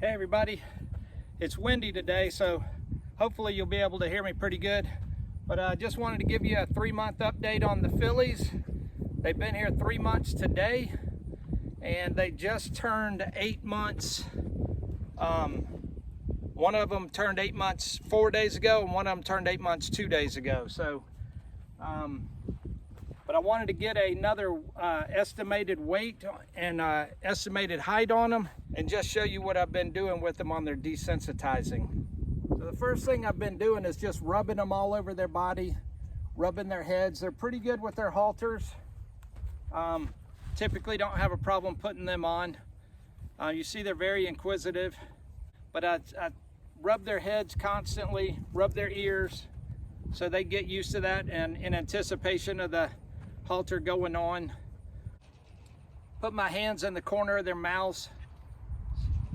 Hey everybody, it's windy today, so hopefully you'll be able to hear me pretty good. But I just wanted to give you a 3-month update on the fillies. They've been here 3 months today, and they just turned 8 months. One of them turned 8 months 4 days ago, and one of them turned 8 months 2 days ago. So, but I wanted to get another estimated weight and estimated height on them, and just show you what I've been doing with them on their desensitizing. So the first thing I've been doing is just rubbing them all over their body, rubbing their heads. They're pretty good with their halters. Typically don't have a problem putting them on. You see they're very inquisitive, but I rub their heads constantly, rub their ears, so they get used to that, and in anticipation of the halter going on. Put my hands in the corner of their mouths.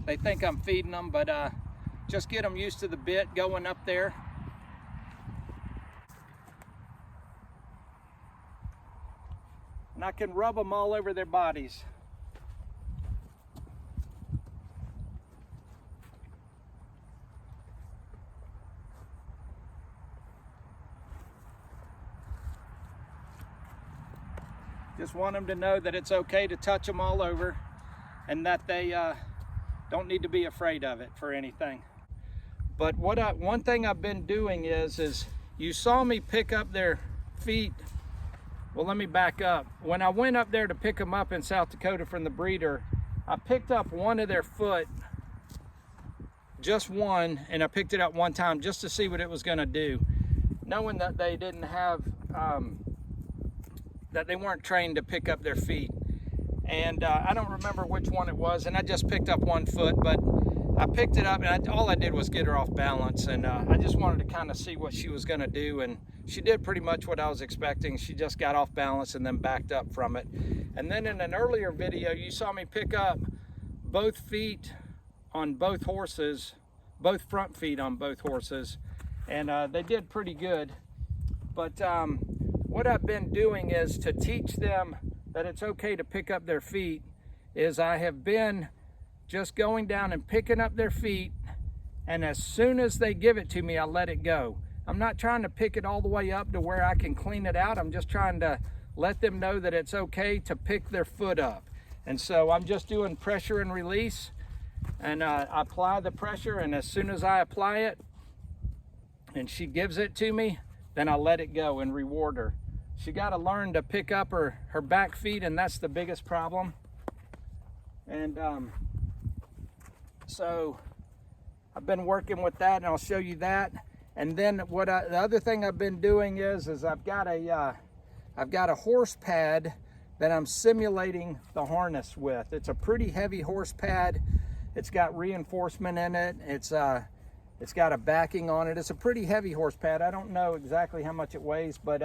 They think I'm feeding them, but just get them used to the bit going up there. And I can rub them all over their bodies. Just want them to know that it's okay to touch them all over, and that they don't need to be afraid of it for anything. But one thing I've been doing is you saw me pick up their feet. Well, let me back up. When I went up there to pick them up in South Dakota from the breeder, I picked up one of their foot, just one, and I picked it up one time just to see what it was gonna do, knowing that they didn't have, that they weren't trained to pick up their feet. And I don't remember which one it was, and I just picked up one foot, but I picked it up, and all I did was get her off balance, and I just wanted to kind of see what she was gonna do, and she did pretty much what I was expecting. She just got off balance and then backed up from it. And then in an earlier video, you saw me pick up both feet on both horses, both front feet on both horses, and they did pretty good. But what I've been doing is to teach them that it's okay to pick up their feet, is I have been just going down and picking up their feet, and as soon as they give it to me, I let it go. I'm not trying to pick it all the way up to where I can clean it out. I'm just trying to let them know that it's okay to pick their foot up. And so I'm just doing pressure and release, and I apply the pressure, and as soon as I apply it and she gives it to me, then I let it go and reward her. She got to learn to pick up her back feet, and that's the biggest problem. And so I've been working with that, and I'll show you that. And then the other thing I've been doing is I've got a horse pad that I'm simulating the harness with. It's a pretty heavy horse pad. It's got reinforcement in it. It's got a backing on it. It's a pretty heavy horse pad. I don't know exactly how much it weighs, but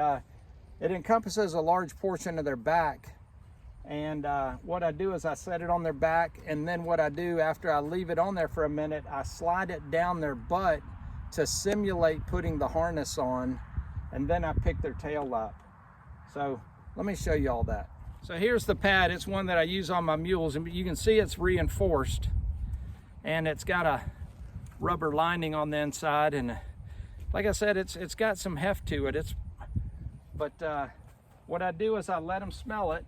it encompasses a large portion of their back. And what I do is I set it on their back, and then what I do after I leave it on there for a minute, I slide it down their butt to simulate putting the harness on, and then I pick their tail up. So let me show you all that. So here's the pad. It's one that I use on my mules, and you can see it's reinforced, and it's got a rubber lining on the inside, and like I said, it's got some heft to it. But what I do is I let them smell it.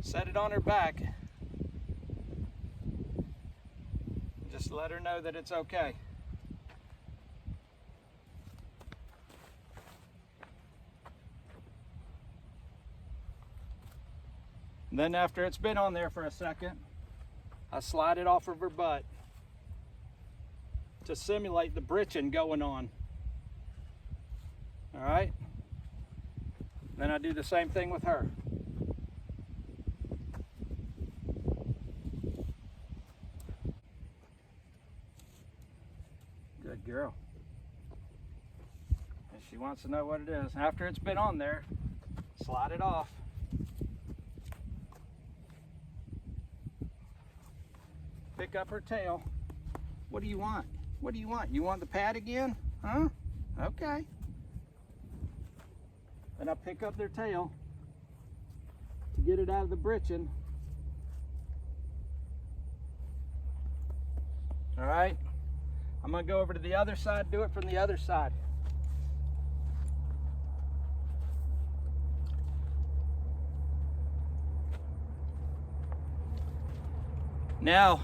Set it on her back. Just let her know that it's okay. And then after it's been on there for a second, I slide it off of her butt to simulate the britching going on. All right? Then I do the same thing with her. Good girl. And she wants to know what it is. After it's been on there, slide it off. Pick up her tail. What do you want? What do you want? You want the pad again? Huh? Okay. and I pick up their tail to get it out of the britchin. All right, I'm gonna go over to the other side, do it from the other side. Now,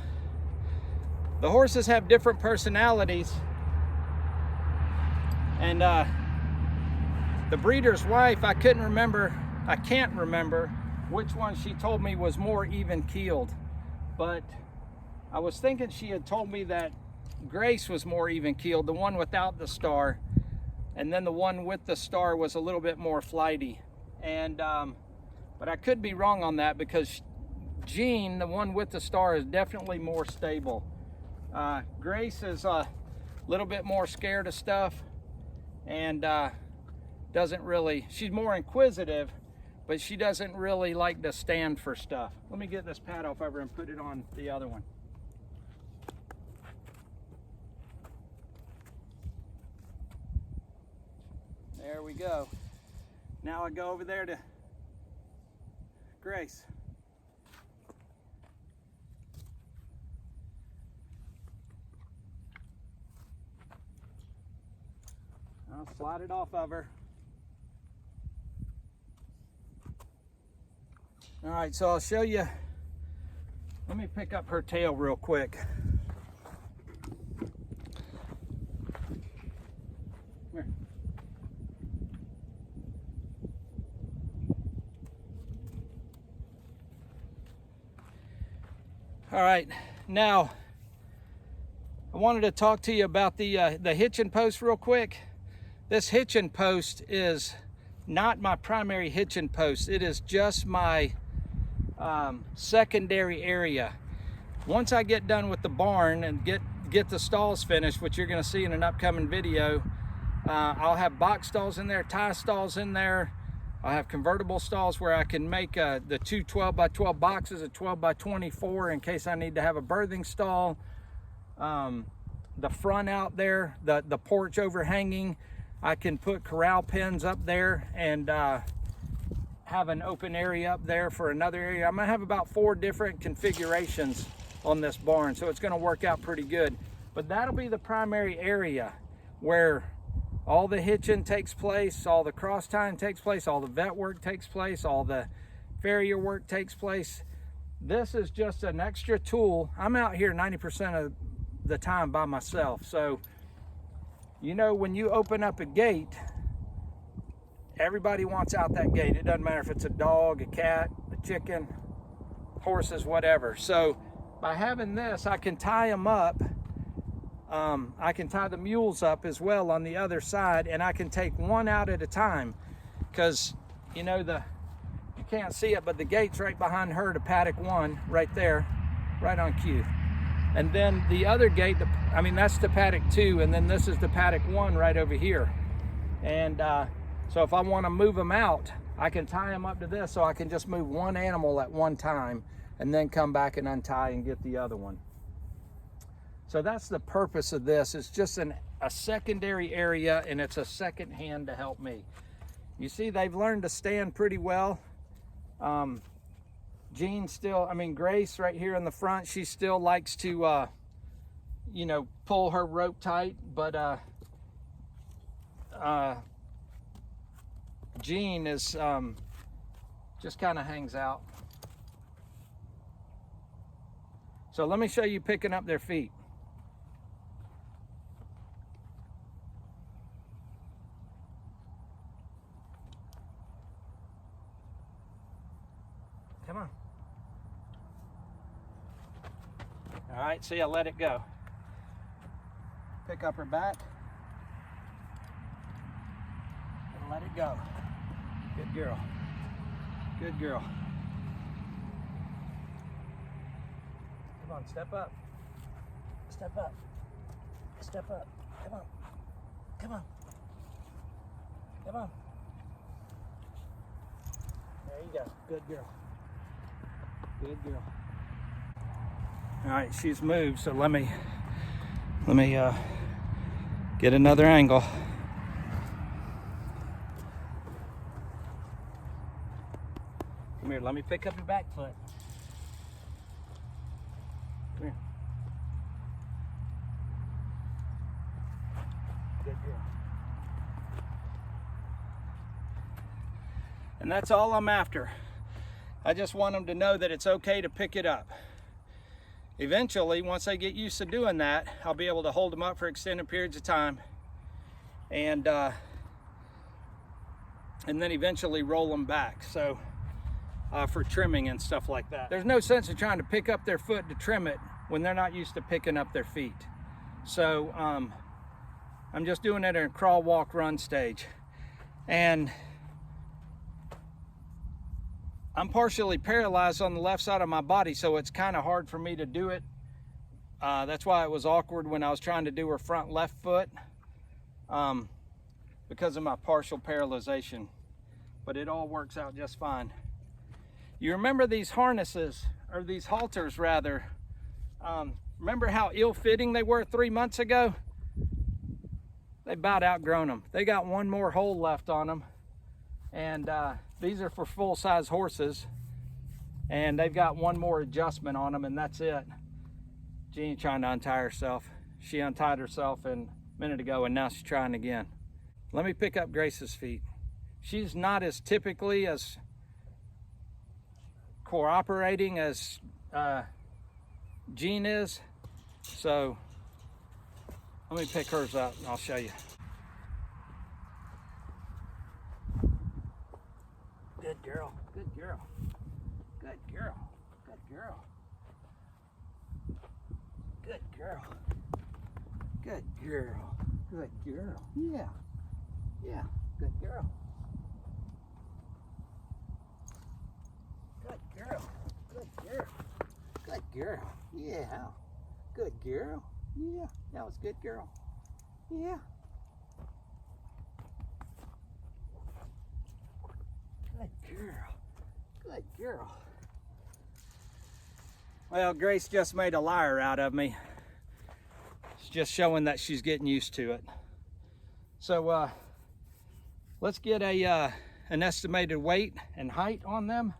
the horses have different personalities, and the breeder's wife, I can't remember which one she told me was more even keeled, but I was thinking she had told me that Grace was more even keeled, the one without the star, and then the one with the star was a little bit more flighty. And but I could be wrong on that, because Jean, the one with the star, is definitely more stable. Grace is a little bit more scared of stuff, and doesn't really, she's more inquisitive, but she doesn't really like to stand for stuff. Let me get this pad off over and put it on the other one. There we go. Now I go over there to Grace. I'll slide it off of her. All right, so I'll show you. Let me pick up her tail real quick. Here. All right, now I wanted to talk to you about the hitching post real quick. This hitching post is not my primary hitching post. It is just my secondary area. Once I get done with the barn and get the stalls finished, which you're going to see in an upcoming video, I'll have box stalls in there, tie stalls in there. I'll have convertible stalls where I can make the two 12 by 12 boxes a 12 by 24 in case I need to have a birthing stall. The front out there, the porch overhanging, I can put corral pens up there and have an open area up there for another area. I'm gonna have about 4 different configurations on this barn, so it's gonna work out pretty good. But that'll be the primary area where all the hitching takes place, all the cross tying takes place, all the vet work takes place, all the farrier work takes place. This is just an extra tool. I'm out here 90% of the time by myself. So, you know, when you open up a gate, everybody wants out that gate. It doesn't matter if it's a dog, a cat, a chicken, horses, whatever. So by having this, I can tie them up. I can tie the mules up as well on the other side, and I can take one out at a time, because you know, you can't see it, but the gate's right behind her to paddock 1 right there, right on cue. And then the other gate, that's the paddock 2, and then this is the paddock 1 right over here. And so if I want to move them out, I can tie them up to this, so I can just move one animal at one time and then come back and untie and get the other one. So that's the purpose of this. It's just a secondary area, and it's a second hand to help me. You see, they've learned to stand pretty well. Jean still, Grace right here in the front, she still likes to, you know, pull her rope tight, but Jean is just kind of hangs out. So let me show you picking up their feet. Come on. All right, see, I let it go. Pick up her back and let it go. Good girl. Good girl. Come on, step up. Step up. Step up. Come on. Come on. Come on. There you go. Good girl. Good girl. All right, she's moved, so let me get another angle. here, let me pick up your back foot. Come here. Good girl. And that's all I'm after. I just want them to know that it's okay to pick it up. Eventually, once they get used to doing that, I'll be able to hold them up for extended periods of time and then eventually roll them back. So for trimming and stuff like that. There's no sense in trying to pick up their foot to trim it when they're not used to picking up their feet. So I'm just doing it in a crawl, walk, run stage. And I'm partially paralyzed on the left side of my body, so it's kind of hard for me to do it. That's why it was awkward when I was trying to do her front left foot because of my partial paralyzation. But it all works out just fine. You remember these harnesses, or these halters rather, remember how ill-fitting they were 3 months ago? They about outgrown them. They got one more hole left on them. And these are for full-size horses, and they've got one more adjustment on them, and that's it. Jeannie trying to untie herself. She untied herself a minute ago, and now she's trying again. Let me pick up Grace's feet. She's not as typically as cooperating as Jean is, so let me pick hers up and I'll show you. Good girl, good girl, good girl, good girl, good girl, good girl, good girl, yeah, yeah, good girl, good girl, good girl, good girl, yeah, good girl, yeah, that was good girl, yeah. Good girl, good girl. Well, Grace just made a liar out of me. It's just showing that she's getting used to it. So let's get an estimated weight and height on them.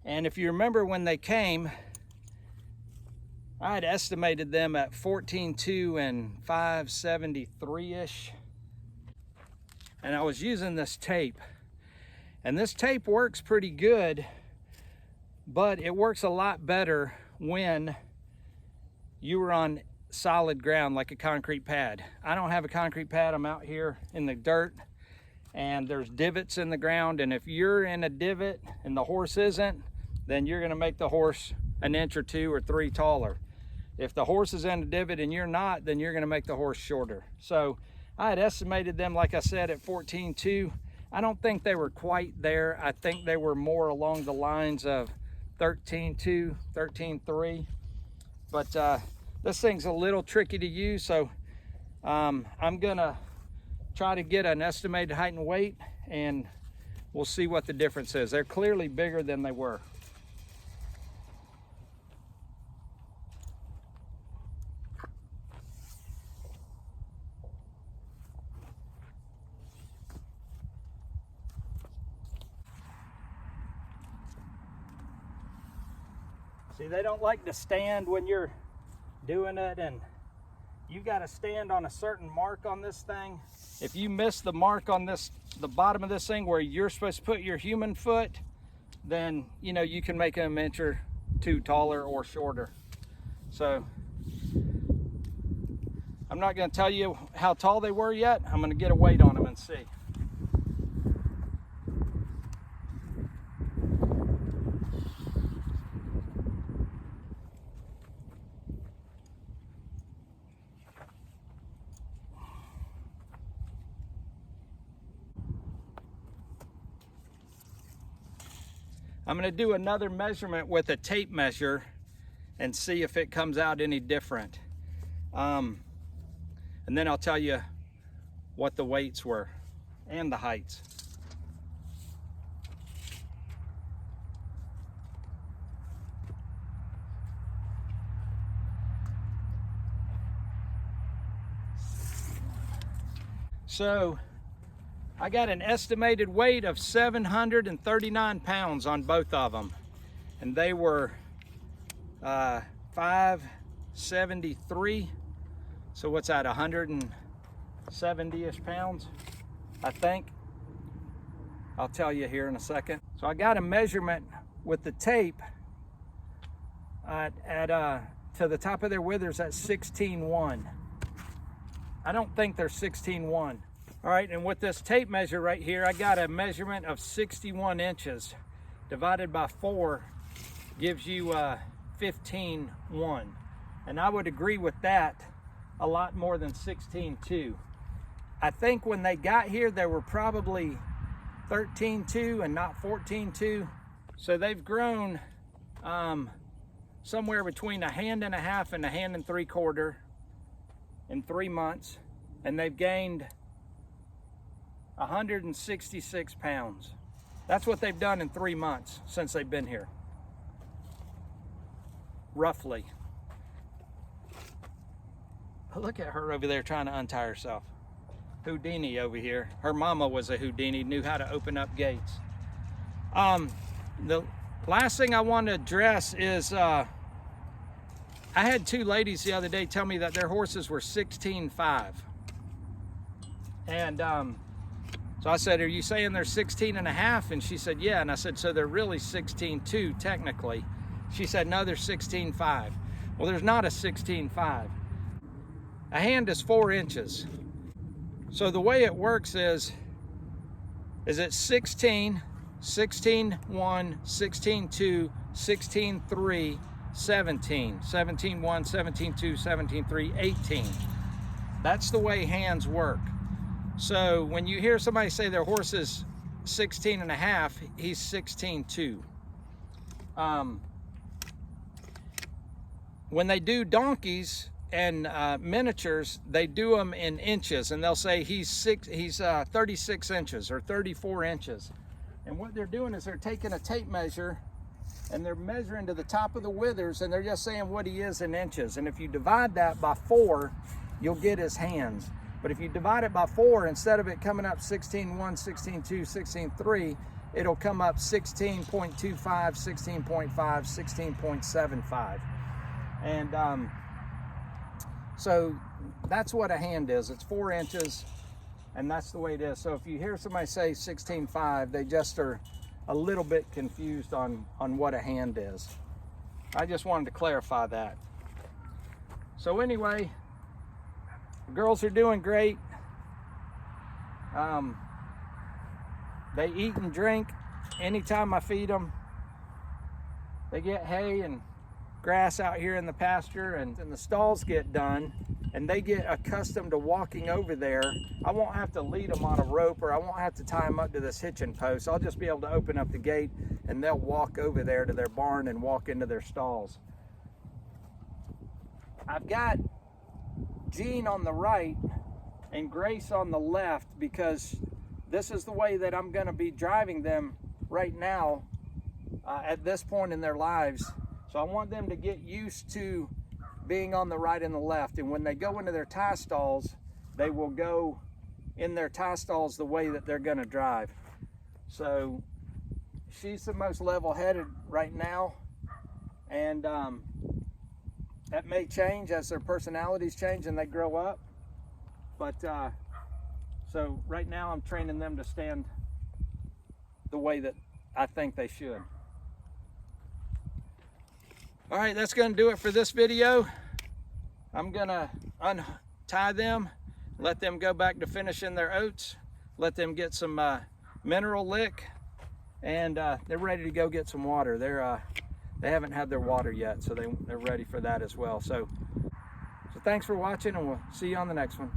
And if you remember when they came, I had estimated them at 14.2 and 573-ish. And I was using this tape. And this tape works pretty good, but it works a lot better when you were on solid ground like a concrete pad. I don't have a concrete pad. I'm out here in the dirt and there's divots in the ground, and if you're in a divot and the horse isn't, then you're gonna make the horse an inch or 2 or 3 taller. If the horse is in a divot and you're not, then you're gonna make the horse shorter. So I had estimated them, like I said, at 14.2. I don't think they were quite there. I think they were more along the lines of 13.2, 13.3. But this thing's a little tricky to use, so I'm gonna try to get an estimated height and weight, and we'll see what the difference is. They're clearly bigger than they were. See, they don't like to stand when you're doing it, and you've got to stand on a certain mark on this thing. If you miss the mark on this, the bottom of this thing where you're supposed to put your human foot, then you know you can make them an inch or 2 taller or shorter. So I'm not going to tell you how tall they were yet. I'm going to get a weight on them and see. I'm going to do another measurement with a tape measure and see if it comes out any different. And then I'll tell you what the weights were and the heights. So I got an estimated weight of 739 pounds on both of them. And they were 573. So what's that, 170-ish pounds, I think. I'll tell you here in a second. So I got a measurement with the tape to the top of their withers at 16.1. I don't think they're 16.1. All right, and with this tape measure right here, I got a measurement of 61 inches divided by 4 gives you 15.1. And I would agree with that a lot more than 16.2. I think when they got here, they were probably 13.2 and not 14.2. So they've grown somewhere between 1.5 hands and 1 3/4 hands in 3 months. And they've gained 166 pounds. That's what they've done in 3 months since they've been here. Roughly. Look at her over there trying to untie herself. Houdini over here. Her mama was a Houdini, knew how to open up gates. The last thing I want to address is I had 2 ladies the other day tell me that their horses were 16.5. And so I said, are you saying they're 16.5? And she said, yeah. And I said, so they're really 16.2 technically. She said, no, they're 16.5. Well, there's not a 16.5. A hand is 4 inches. So the way it works is it's 16, 16.1, 16.2, 16.3, 17, 17.1, 17.2, 17.3, 18. That's the way hands work. So when you hear somebody say their horse is 16.5, he's 16.2. When they do donkeys and miniatures, they do them in inches, and they'll say he's 36 inches or 34 inches. And what they're doing is they're taking a tape measure and they're measuring to the top of the withers, and they're just saying what he is in inches. And if you divide that by 4, you'll get his hands. But if you divide it by 4, instead of it coming up 16.1, 16.2, 16.3, it'll come up 16.25, 16.5, 16.75. And so that's what a hand is. It's 4 inches, and that's the way it is. So if you hear somebody say 16.5, they just are a little bit confused on what a hand is. I just wanted to clarify that. So anyway, the girls are doing great. They eat and drink anytime I feed them. They get hay and grass out here in the pasture, and the stalls get done and they get accustomed to walking over there. I won't have to lead them on a rope, or I won't have to tie them up to this hitching post. I'll just be able to open up the gate and they'll walk over there to their barn and walk into their stalls. I've got Jean on the right and Grace on the left because this is the way that I'm going to be driving them right now at this point in their lives. So I want them to get used to being on the right and the left. And when they go into their tie stalls, they will go in their tie stalls the way that they're going to drive. So she's the most level-headed right now. And that may change as their personalities change and they grow up. But so right now I'm training them to stand the way that I think they should. All right, that's going to do it for this video. I'm going to untie them, let them go back to finishing their oats, let them get some mineral lick, and they're ready to go get some water. They haven't had their water yet, so they're ready for that as well. So thanks for watching, and we'll see you on the next one.